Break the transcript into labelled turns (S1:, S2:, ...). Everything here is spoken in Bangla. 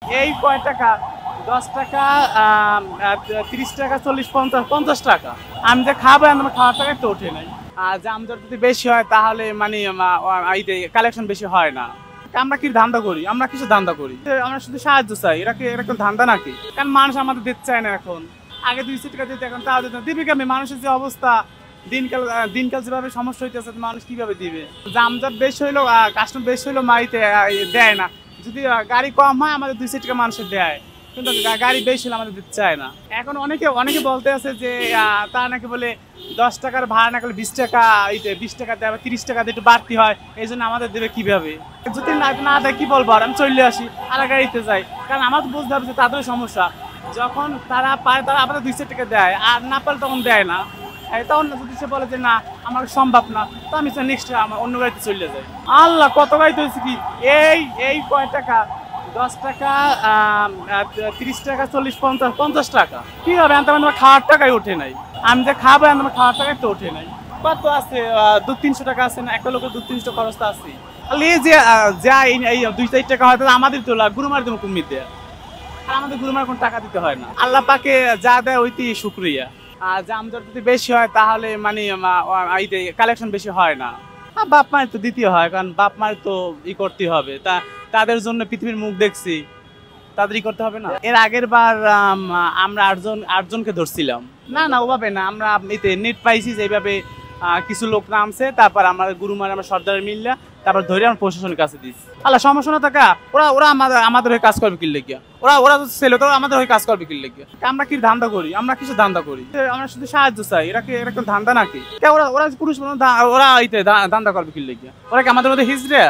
S1: এই কয় টাকা? ১০ টাকা, ৩০ টাকা, ৪০, ৫০, ৫০ টাকা। আমি যে খাবো আমার খাওয়ার টাকাই তো ওঠে নাই। আর দাম যদি বেশি হয় তাহলে মানে কালেকশন বেশি হয় না। আমরা কি ধান্দা করি? আমরা কিছু ধান্দা করি, আমরা শুধু সাহায্য চাই। এরকম ধান্দা নাকি? কারণ মানুষ আমাদের দিতে চায় না এখন। আগে ২০০ টাকা দিতে, এখন তাও দিতে না। দিবে কেমনি? মানুষের যে অবস্থা, দিনকাল যেভাবে সমস্যা হইতেছে, মানুষ কিভাবে দিবে? জামজাট বেশি হইলো, কাস্টমার বেশি হইলো, মাইতে দেয় না। যদি গাড়ি কম হয় আমাদের ২০০ টাকা মানুষের দেয়, কিন্তু গাড়ি বেশি হলে আমাদের দিতে চায় না। এখন অনেকে বলতে আছে যে তারা নাকি বলে ১০ টাকার ভাড়া না করলে ২০ টাকা, ২০ টাকা দেয়, ৩০ টাকা দিয়ে একটু বাড়তি হয়, এই জন্য আমাদের দেবে কিভাবে? যদি না দেয় কি বলবো? আর আমি চলে আসি, আর গাড়িতে যাই। কারণ আমার তো বুঝতে হবে যে তাদেরও সমস্যা। যখন তারা পায় তারা আমাদের ২০০ টাকা দেয়, আর না পারলে তখন দেয় না। তখন যদি সে বলে যে না আমার সম্ভব না, তো আমি নেক্সট আমার অন্য গাড়িতে চলে যাই। আল্লাহ, কত গাড়িতে হয়েছে কি? এই কয় টাকা? ১০ টাকা, ৩০ টাকা, ৪০, ৫০, ৫০ টাকা। কি হবে? আমার খাওয়ার টাকাই ওঠে নাই। আমি যে খাবো আমার খাওয়ার টাকাই তো ওঠে নাই। কত আছে? ২০০-৩০০ টাকা আছে না? একটা লোকের ২০০-৩০০ খরচ তো আছে। এই যে যা এই ২-৪ টাকা হয় তাহলে আমাদের তো গুরুমার দেবো কুমির দেয়া। আর আমাদের গুরুমার কোনো টাকা দিতে হয় না। আল্লাহ পাকে যা দেয় ওইটি শুকরিয়া। আর দাম যদি বেশি হয় তাহলে মানে কালেকশন বেশি হয় না। বাপ মায়ের তো দিতে হয়, কারণ বাপ মায়ের তো করতে হবে। তাদের জন্য পৃথিবীর মুখ দেখছি, তাদেরই করতে হবে না? এর আগের বার আমরা আটজনকে ধরছিলাম। না ওভাবে না, আমরা নেট পাইছি যে এইভাবে কিছু লোক নামছে, তারপর আমার গুরুমার আমার সর্দারের মিললা, তারপর ধরে আমার প্রশাসনের কাছে দিচ্ছি। আল্লাহ, সমস্যা না থাকা ওরা আমাদের হয়ে কাজ করবে কি লেগিয়া? ওরা ছেলে তো আমাদের হয়ে কাজ করবে কি লেগিয়া? আমরা কি ধান্দা করি? আমরা কিছু ধান্দা করি, আমরা শুধু সাহায্য চাই। এরকম ধান্দা নাকি? ওরা পুরুষ, ওরা ধান্দা করবে কি লেগিয়া? ওরা কি আমাদের মধ্যে হিজড়া?